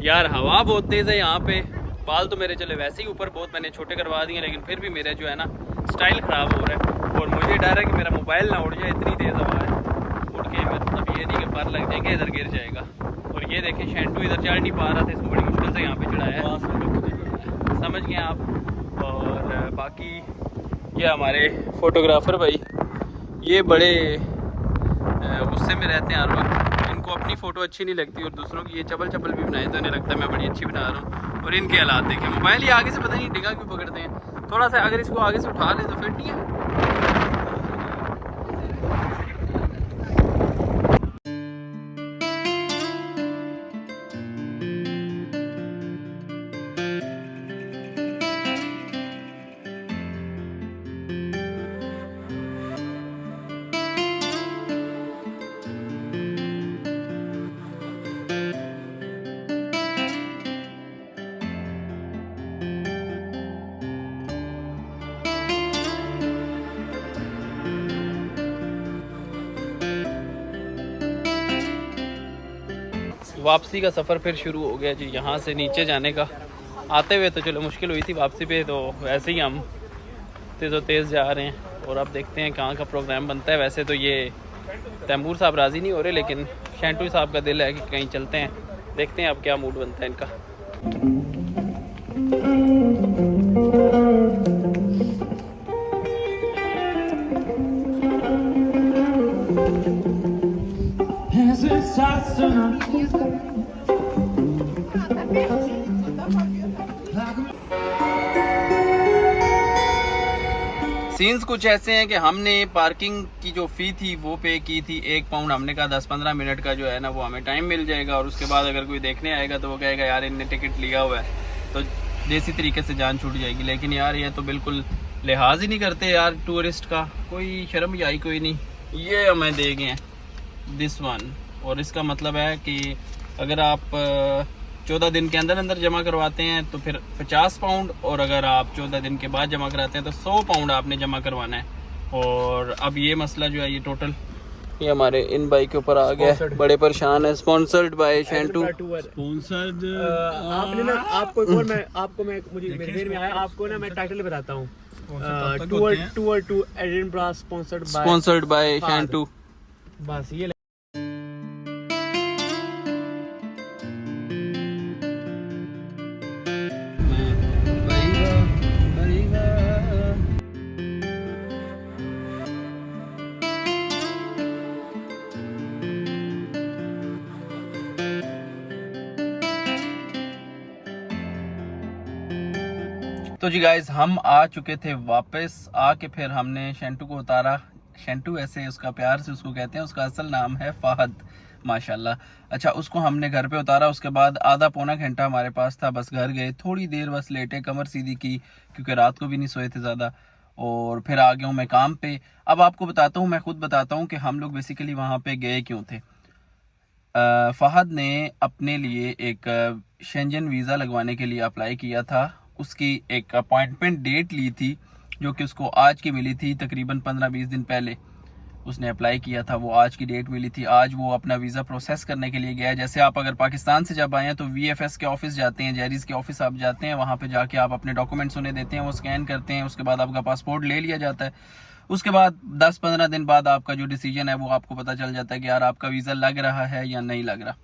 यार हवा बहुत तेज़ है यहाँ पे। बाल तो मेरे चले वैसे ही ऊपर बहुत मैंने छोटे करवा दिए, लेकिन फिर भी मेरा जो है ना स्टाइल ख़राब हो रहा है। और मुझे डर है कि मेरा मोबाइल ना उड़ जाए, इतनी तेज़ हवा है। उड़ के मतलब ये नहीं कि पर लग जाएंगे, इधर गिर जाएगा। और ये देखें शैंटू इधर चढ़ नहीं पा रहा था, इसको बड़ी मुश्किल से यहाँ पे चढ़ाया है, समझ गए आप। और बाकी ये हमारे फोटोग्राफर भाई, ये बड़े गुस्से में रहते हैं हर वक्त। इनको अपनी फ़ोटो अच्छी नहीं लगती और दूसरों की ये चपल चपल भी बनाए तो इन्हें लगता है मैं बड़ी अच्छी बना रहा हूँ। और इनके हालात देखें, मोबाइल ही आगे से पता नहीं डिगा क्यों पकड़ते हैं। थोड़ा सा अगर इसको आगे से उठा लें तो फिट नहीं है। वापसी का सफ़र फिर शुरू हो गया जी, यहाँ से नीचे जाने का। आते हुए तो चलो मुश्किल हुई थी, वापसी पे तो वैसे ही हम तेज़ जा रहे हैं। और अब देखते हैं कहाँ का प्रोग्राम बनता है। वैसे तो ये तैमूर साहब राज़ी नहीं हो रहे, लेकिन शैंटू साहब का दिल है कि कहीं चलते हैं, देखते हैं अब क्या मूड बनता है इनका। सीन्स कुछ ऐसे हैं कि हमने पार्किंग की जो फ़ी थी वो पे की थी £1। हमने कहा 10-15 मिनट का जो है ना वो हमें टाइम मिल जाएगा, और उसके बाद अगर कोई देखने आएगा तो वो कहेगा यार इनने टिकट लिया हुआ है, तो देसी तरीके से जान छूट जाएगी। लेकिन यार ये तो बिल्कुल लिहाज ही नहीं करते यार टूरिस्ट का, कोई शर्म ही आई कोई नहीं। ये हमें दे गए हैं दिस वन, और इसका मतलब है कि अगर आप 14 दिन के अंदर अंदर जमा करवाते हैं तो फिर £50, और अगर आप 14 दिन के बाद जमा कराते हैं तो £100 आपने जमा करवाना है। और अब ये मसला जो है ये टोटल ये हमारे इन बाई के ऊपर आ गया, बड़े परेशान है। Sponsored by शैंटू। स्पॉन्सर्ड आपने ना, आपको एक और मैं आपको मैं मुझे मेरे देर में आया, आपको ना मैं टाइटल बताता हूँ। Tour to Edinburgh sponsored by Shantou. बस ये तो जी गाइज हम आ चुके थे वापस। आके फिर हमने शैंटू को उतारा। शैंटू ऐसे उसका प्यार से उसको कहते हैं, उसका असल नाम है फ़हद माशाल्लाह। अच्छा, उसको हमने घर पे उतारा। उसके बाद आधा पौना घंटा हमारे पास था, बस घर गए, थोड़ी देर बस लेटे, कमर सीधी की क्योंकि रात को भी नहीं सोए थे ज़्यादा, और फिर आ गया हूँ मैं काम पे। अब आपको बताता हूँ, मैं खुद बताता हूँ कि हम लोग बेसिकली वहाँ पे गए क्यों थे। फ़हद ने अपने लिए एक शेंजन वीज़ा लगवाने के लिए अप्लाई किया था। उसकी एक अपॉइंटमेंट डेट ली थी जो कि उसको आज की मिली थी, तकरीबन 15-20 दिन पहले उसने अप्लाई किया था, वो आज की डेट मिली थी। आज वो अपना वीज़ा प्रोसेस करने के लिए गया है। जैसे आप अगर पाकिस्तान से जब आए हैं तो VFS के ऑफिस जाते हैं, जैरीज़ के ऑफिस आप जाते हैं, वहाँ पे जाके आप अपने डॉक्यूमेंट्स उन्हें देते हैं, वो स्कैन करते हैं, उसके बाद आपका पासपोर्ट ले लिया जाता है। उसके बाद 10-15 दिन बाद आपका जो डिसीजन है वो आपको पता चल जाता है कि यार आपका वीज़ा लग रहा है या नहीं लग रहा।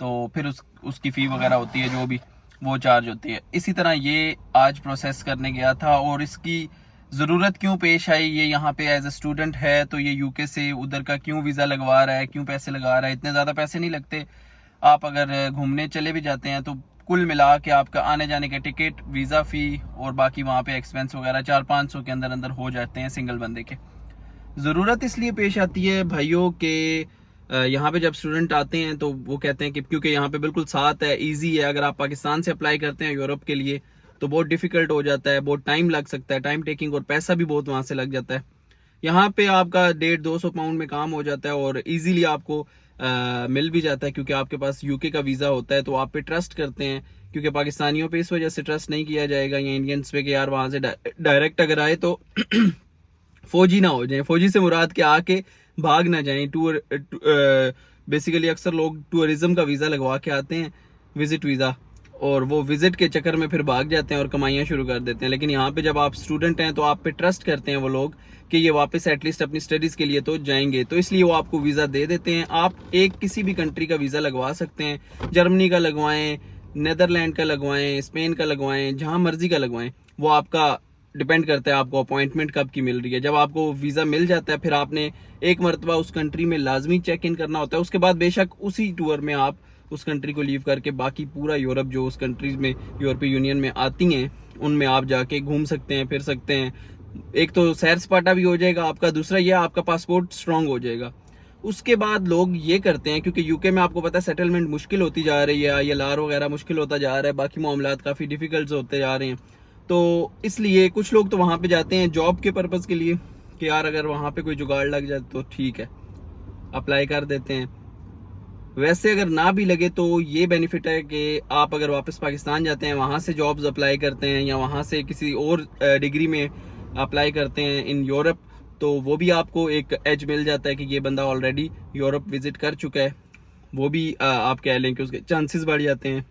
तो फिर उसकी फ़ी वगैरह होती है, जो भी वो चार्ज होती है। इसी तरह ये आज प्रोसेस करने गया था। और इसकी ज़रूरत क्यों पेश आई, ये यहाँ पे एज ए स्टूडेंट है तो ये UK से उधर का क्यों वीज़ा लगवा रहा है, क्यों पैसे लगा रहा है। इतने ज़्यादा पैसे नहीं लगते। आप अगर घूमने चले भी जाते हैं तो कुल मिला के आपका आने जाने के टिकट, वीज़ा फ़ी और बाकी वहाँ पे एक्सपेंस वगैरह 400-500 के अंदर अंदर हो जाते हैं सिंगल बंदे के। ज़रूरत इसलिए पेश आती है भाइयों के यहाँ पे जब स्टूडेंट आते हैं तो वो कहते हैं कि क्योंकि यहाँ पे बिल्कुल साथ है, इजी है। अगर आप पाकिस्तान से अप्लाई करते हैं यूरोप के लिए तो बहुत डिफ़िकल्ट हो जाता है, बहुत टाइम लग सकता है, टाइम टेकिंग, और पैसा भी बहुत वहाँ से लग जाता है। यहाँ पे आपका £150-200 में काम हो जाता है और इजीली आपको मिल भी जाता है, क्योंकि आपके पास UK का वीज़ा होता है तो आप पे ट्रस्ट करते हैं। क्योंकि पाकिस्तानियों पे इस वजह से ट्रस्ट नहीं किया जाएगा या इंडियंस पे कि यार वहाँ से डायरेक्ट अगर आए तो फौजी ना हो जाए। फौजी से मुराद के आके भाग ना जाएं। बेसिकली अक्सर लोग टूरिज्म का वीज़ा लगवा के आते हैं, विजिट वीज़ा, और वो विजिट के चक्कर में फिर भाग जाते हैं और कमाइयाँ शुरू कर देते हैं। लेकिन यहाँ पे जब आप स्टूडेंट हैं तो आप पे ट्रस्ट करते हैं वो लोग कि ये वापस एटलीस्ट अपनी स्टडीज़ के लिए तो जाएंगे, तो इसलिए वो आपको वीज़ा दे देते हैं। आप एक किसी भी कंट्री का वीज़ा लगवा सकते हैं, जर्मनी का लगवाएं, नेदरलैंड का लगवाएं, स्पेन का लगवाएं, जहाँ मर्जी का लगवाएं, वो आपका डिपेंड करता है आपको अपॉइंटमेंट कब की मिल रही है। जब आपको वीज़ा मिल जाता है फिर आपने एक मरतबा उस कंट्री में लाजमी चेक इन करना होता है। उसके बाद बेशक उसी टूर में आप उस कंट्री को लीव करके बाकी पूरा यूरोप जो उस कंट्रीज में यूरोपीय यूनियन में आती हैं उनमें आप जाके घूम सकते हैं, फिर सकते हैं। एक तो सैर सपाटा भी हो जाएगा आपका, दूसरा ये आपका पासपोर्ट स्ट्रांग हो जाएगा। उसके बाद लोग ये करते हैं, क्योंकि यूके में आपको पता है सेटलमेंट मुश्किल होती जा रही है, ये लार वगैरह मुश्किल होता जा रहा है, बाकी मामलात काफ़ी डिफिकल्ट होते जा रहे हैं, तो इसलिए कुछ लोग तो वहाँ पे जाते हैं जॉब के पर्पज़ के लिए कि यार अगर वहाँ पे कोई जुगाड़ लग जाए तो ठीक है, अप्लाई कर देते हैं। वैसे अगर ना भी लगे तो ये बेनिफिट है कि आप अगर वापस पाकिस्तान जाते हैं, वहाँ से जॉब्स अप्लाई करते हैं या वहाँ से किसी और डिग्री में अप्लाई करते हैं इन यूरोप, तो वो भी आपको एक एज मिल जाता है कि ये बंदा ऑलरेडी यूरोप विजिट कर चुका है, वो भी आप कह लें कि उसके चांसेस बढ़ जाते हैं।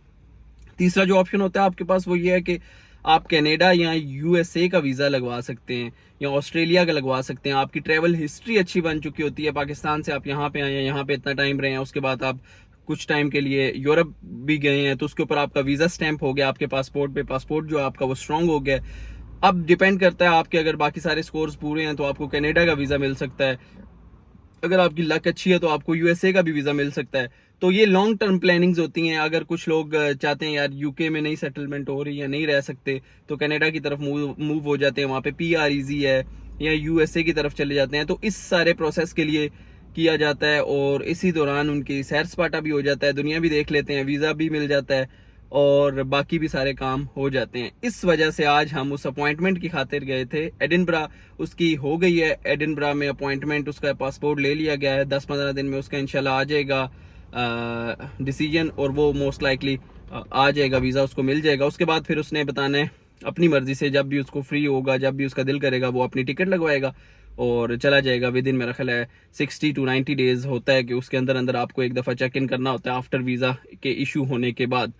तीसरा जो ऑप्शन होता है आपके पास वो ये है कि आप कनाडा या यूएसए का वीज़ा लगवा सकते हैं या ऑस्ट्रेलिया का लगवा सकते हैं। आपकी ट्रैवल हिस्ट्री अच्छी बन चुकी होती है, पाकिस्तान से आप यहाँ पे आए हैं, यहाँ पे इतना टाइम रहे हैं, उसके बाद आप कुछ टाइम के लिए यूरोप भी गए हैं, तो उसके ऊपर आपका वीज़ा स्टैंप हो गया आपके पासपोर्ट पे, पासपोर्ट जो आपका वो स्ट्रांग हो गया। अब डिपेंड करता है आपके अगर बाकी सारे स्कोर्स पूरे हैं तो आपको कनाडा का वीज़ा मिल सकता है, अगर आपकी लक अच्छी है तो आपको यूएसए का भी वीज़ा मिल सकता है। तो ये लॉन्ग टर्म प्लानिंग्स होती हैं। अगर कुछ लोग चाहते हैं यार यूके में नहीं सेटलमेंट हो रही या नहीं रह सकते तो कनाडा की तरफ मूव हो जाते हैं, वहाँ पे पीआर ईजी है, या यूएसए की तरफ चले जाते हैं। तो इस सारे प्रोसेस के लिए किया जाता है और इसी दौरान उनकी सैर सपाटा भी हो जाता है, दुनिया भी देख लेते हैं, वीज़ा भी मिल जाता है और बाकी भी सारे काम हो जाते हैं। इस वजह से आज हम उस अपॉइंटमेंट की खातिर गए थे एडिनबरा, उसकी हो गई है एडिनबरा में अपॉइंटमेंट, उसका पासपोर्ट ले लिया गया है, 10-15 दिन में उसका इंशाल्लाह आ जाएगा डिसीजन, और वो मोस्ट लाइकली आ जाएगा, वीज़ा उसको मिल जाएगा। उसके बाद फिर उसने बताना है अपनी मर्जी से, जब भी उसको फ्री होगा, जब भी उसका दिल करेगा वो अपनी टिकट लगवाएगा और चला जाएगा। विद इन मेरा ख्याल है 60 to 90 डेज होता है कि उसके अंदर अंदर आपको एक दफ़ा चेक इन करना होता है आफ्टर वीज़ा के इशू होने के बाद।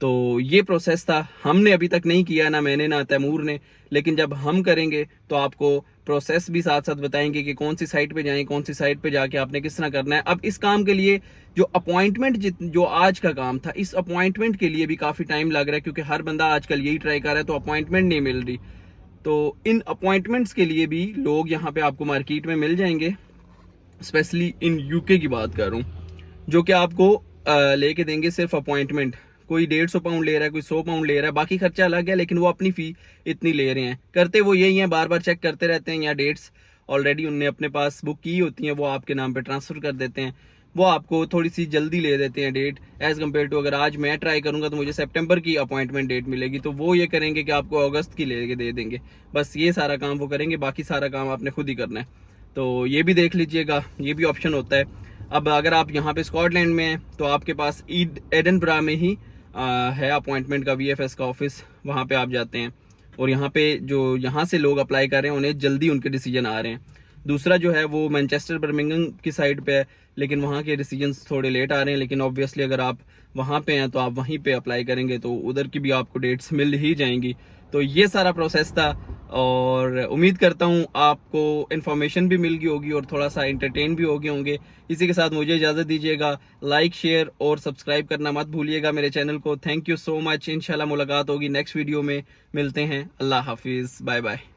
तो ये प्रोसेस था, हमने अभी तक नहीं किया, ना मैंने ना तैमूर ने, लेकिन जब हम करेंगे तो आपको प्रोसेस भी साथ साथ बताएंगे कि कौन सी साइट पे जाएं, कौन सी साइट पे जाके आपने किस तरह करना है। अब इस काम के लिए जो अपॉइंटमेंट जो आज का काम था, इस अपॉइंटमेंट के लिए भी काफ़ी टाइम लग रहा है, क्योंकि हर बंदा आजकल यही ट्राई कर रहा है, तो अपॉइंटमेंट नहीं मिल रही। तो इन अपॉइंटमेंट्स के लिए भी लोग यहाँ पे आपको मार्केट में मिल जाएंगे, स्पेशली इन यूके की बात कर रहा हूँ, जो कि आपको लेके देंगे सिर्फ अपॉइंटमेंट। कोई 150 पाउंड ले रहा है, कोई 100 पाउंड ले रहा है, बाकी खर्चा अलग है, लेकिन वो अपनी फ़ी इतनी ले रहे हैं। करते वो यही हैं, बार बार चेक करते रहते हैं, या डेट्स ऑलरेडी उनने अपने पास बुक की होती हैं वो आपके नाम पे ट्रांसफ़र कर देते हैं, वो आपको थोड़ी सी जल्दी ले देते हैं डेट एज़ कम्पेयर टू अगर आज मैं ट्राई करूँगा तो मुझे सितंबर की अपॉइंटमेंट डेट मिलेगी, तो वो ये करेंगे कि आपको अगस्त की लेके दे देंगे। बस ये सारा काम वो करेंगे, बाकी सारा काम आपने खुद ही करना है। तो ये भी देख लीजिएगा, ये भी ऑप्शन होता है। अब अगर आप यहाँ पे स्कॉटलैंड में हैं तो आपके पास एडिनबरा में ही है अपॉइंटमेंट का VFS का ऑफिस, वहाँ पे आप जाते हैं और यहाँ पे जो यहाँ से लोग अप्लाई कर रहे हैं उन्हें जल्दी उनके डिसीजन आ रहे हैं। दूसरा जो है वो मैनचेस्टर बर्मिंघम की साइड पे है, लेकिन वहाँ के डिसीजंस थोड़े लेट आ रहे हैं, लेकिन ऑब्वियसली अगर आप वहाँ पे हैं तो आप वहीं पे अप्लाई करेंगे तो उधर की भी आपको डेट्स मिल ही जाएंगी। तो ये सारा प्रोसेस था और उम्मीद करता हूँ आपको इन्फॉर्मेशन भी मिल गई होगी और थोड़ा सा एंटरटेन भी हो गए होंगे। इसी के साथ मुझे इजाज़त दीजिएगा, लाइक शेयर और सब्सक्राइब करना मत भूलिएगा मेरे चैनल को। थैंक यू सो मच, इंशाल्लाह मुलाकात होगी नेक्स्ट वीडियो में, मिलते हैं, अल्लाह हाफिज़, बाय बाय।